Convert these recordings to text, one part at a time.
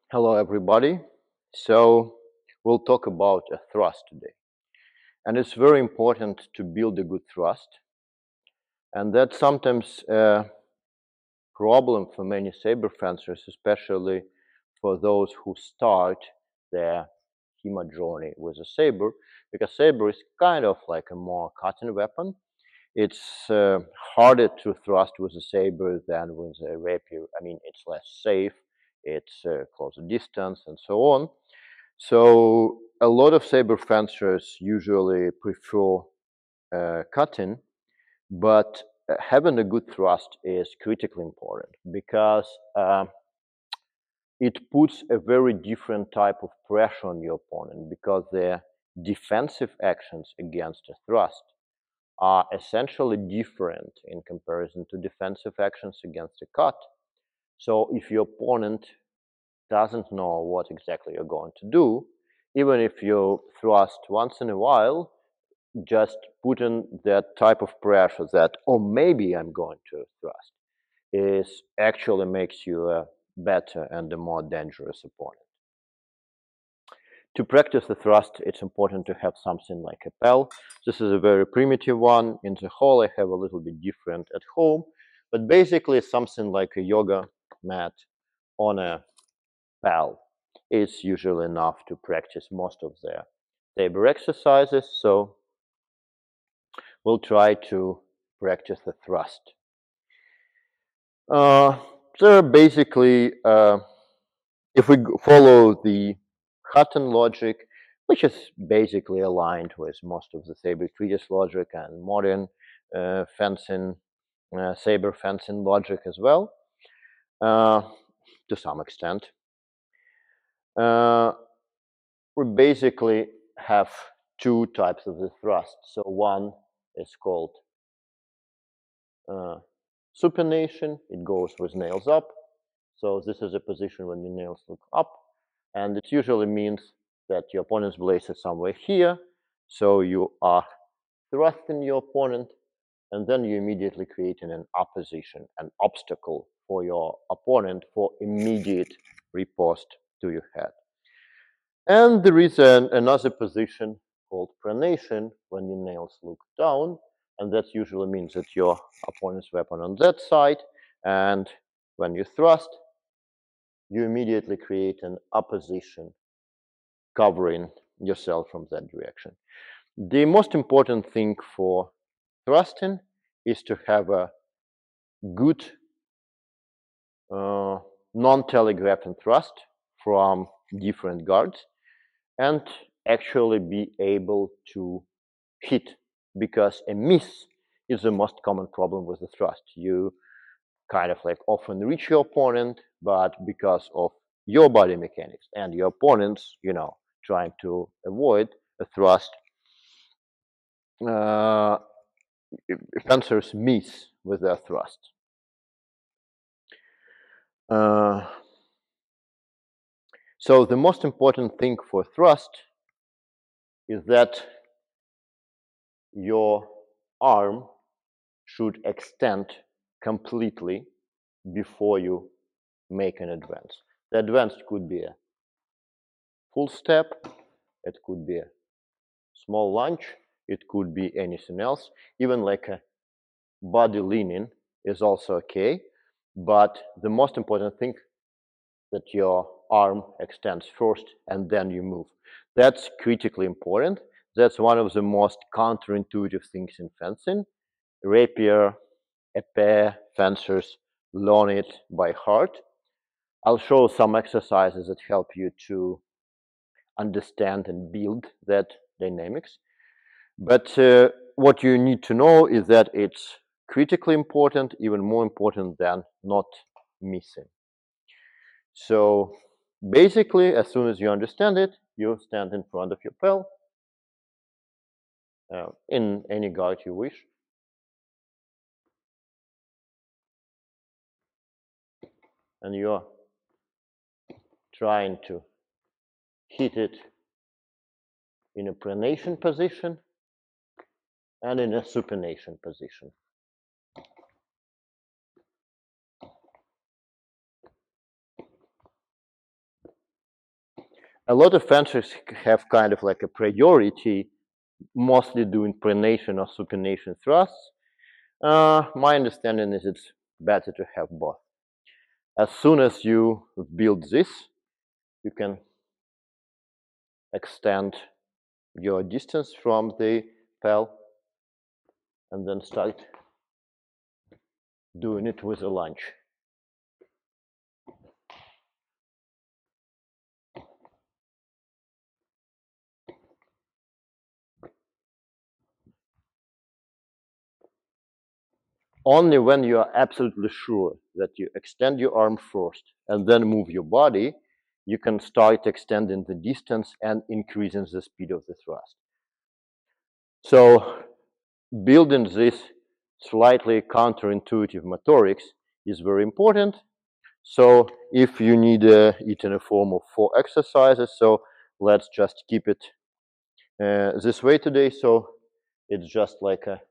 Hello, everybody. So, we'll talk about a thrust today. And it's very important to build a good thrust. And that's sometimes a problem for many saber fencers, especially for those who start their HEMA journey with a saber, because saber is kind of like a more cutting weapon. It's harder to thrust with a saber than with a rapier. I mean, it's less safe, it's closer distance, and so on. So a lot of saber fencers usually prefer cutting, but having a good thrust is critically important because it puts a very different type of pressure on your opponent because their defensive actions against a thrust are essentially different in comparison to defensive actions against a cut. So if your opponent doesn't know what exactly you're going to do, even if you thrust once in a while, just put in that type of pressure that, oh, maybe I'm going to thrust, is actually makes you a better and a more dangerous opponent. To practice the thrust, it's important to have something like a pal. This is a very primitive one. In the hall, I have a little bit different at home, but basically something like a yoga mat on a pal is usually enough to practice most of the saber exercises. So we'll try to practice the thrust. Uh, so basically, if we follow the Hutton logic, which is basically aligned with most of the saber treatise logic and modern fencing, saber fencing logic as well, uh, to some extent. Uh, we basically have two types of the thrust. So one is called supination. It goes with nails up. So this is a position when your nails look up, and it usually means that your opponent's blade is somewhere here. So you are thrusting your opponent, and then you immediately creating an opposition, an obstacle for your opponent for immediate riposte to your head. And there is another position called pronation when your nails look down, and that usually means that your opponent's weapon on that side, and when you thrust, you immediately create an opposition covering yourself from that direction. The most important thing for thrusting is to have a good non-telegraphing thrust from different guards and actually be able to hit, because a miss is the most common problem with the thrust. You kind of like often reach your opponent, but because of your body mechanics and your opponent's, trying to avoid a thrust, uh, fencers miss with their thrust. Uh, so the most important thing for thrust is that your arm should extend completely before you make an advance. The advance could be a full step, it could be a small lunge, it could be anything else. Even like a body leaning is also okay, but the most important thing that your arm extends first and then you move. That's critically important. That's one of the most counterintuitive things in fencing. Rapier, épée fencers learn it by heart. I'll show some exercises that help you to understand and build that dynamics. But what you need to know is that it's critically important, even more important than not missing. So basically, as soon as you understand it, you stand in front of your pal in any guard you wish. And you're trying to hit it in a pronation position and in a supination position. A lot of fencers have kind of like a priority, mostly doing pronation or supination thrusts. My understanding is it's better to have both. As soon as you build this, you can extend your distance from the pel and then start doing it with a lunge. Only when you are absolutely sure that you extend your arm first and then move your body, you can start extending the distance and increasing the speed of the thrust. So building this slightly counterintuitive motorics is very important. So if you need it in a form of 4 exercises, so let's just keep it this way today. So it's just like a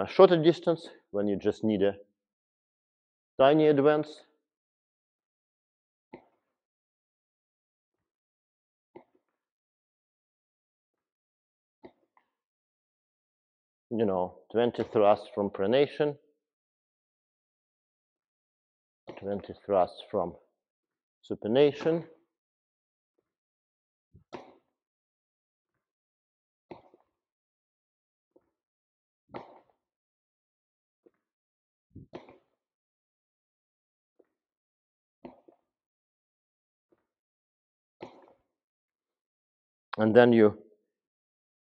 shorter distance when you just need a tiny advance. You know, 20 thrusts from pronation, 20 thrusts from supination. And then you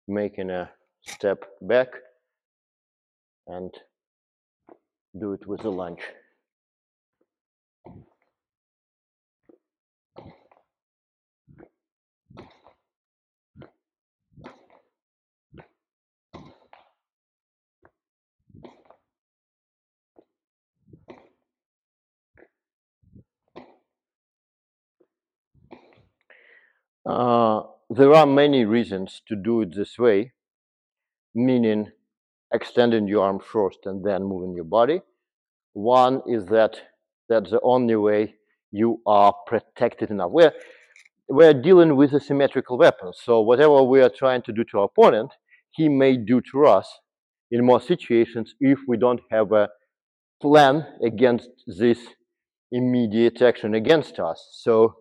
making a step back and do it with a lunge. There are many reasons to do it this way, meaning extending your arm first and then moving your body. One is that that's the only way you are protected enough. We're dealing with a symmetrical weapon, so whatever we are trying to do to our opponent, he may do to us in more situations if we don't have a plan against this immediate action against us. So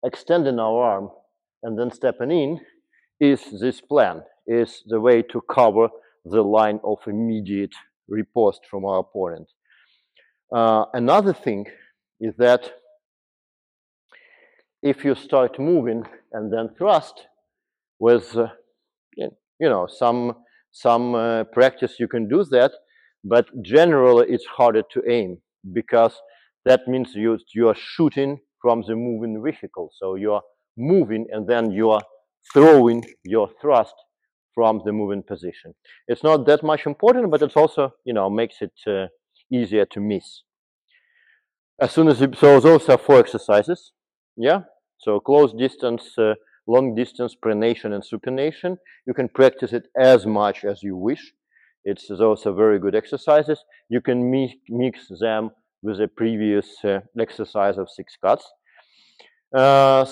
extending our arm and then stepping in is this plan, is the way to cover the line of immediate riposte from our opponent. Another thing is that if you start moving and then thrust with some practice, you can do that, but generally it's harder to aim because that means you are shooting from the moving vehicle. So you are moving and then you are throwing your thrust from the moving position. It's not that much important, but it's also makes it easier to miss. As soon as so those are 4 exercises. Yeah. So close distance, long distance, pronation, and supination. You can practice it as much as you wish. Those are very good exercises. You can mix them with the previous exercise of 6 cuts.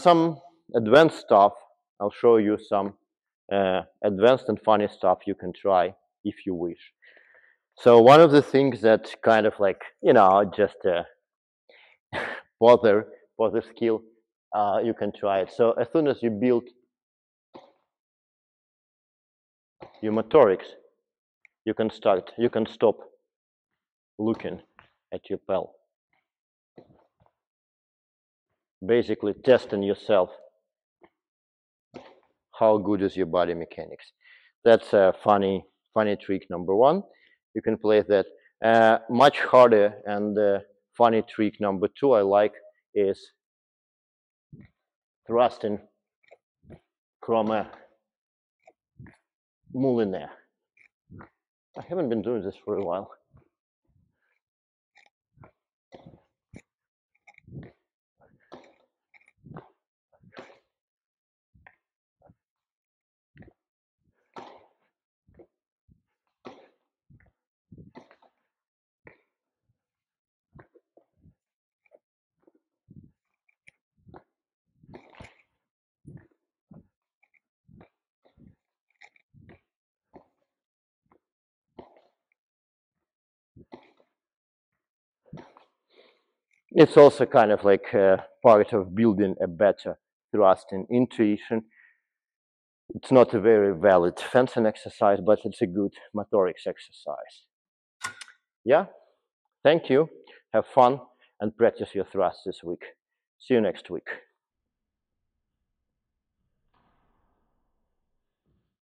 Some advanced stuff. I'll show you some advanced and funny stuff you can try if you wish. So one of the things that kind of like just bother skill, you can try it. So as soon as you build your motorics, you can stop looking at your pel. Basically testing yourself. How good is your body mechanics? That's a funny trick number 1. You can play that. Much harder and funny trick number 2 I like is thrusting from a moulinet. I haven't been doing this for a while. It's also kind of like part of building a better thrust and intuition. It's not a very valid fencing exercise, but it's a good motorics exercise. Yeah, thank you. Have fun and practice your thrust this week. See you next week.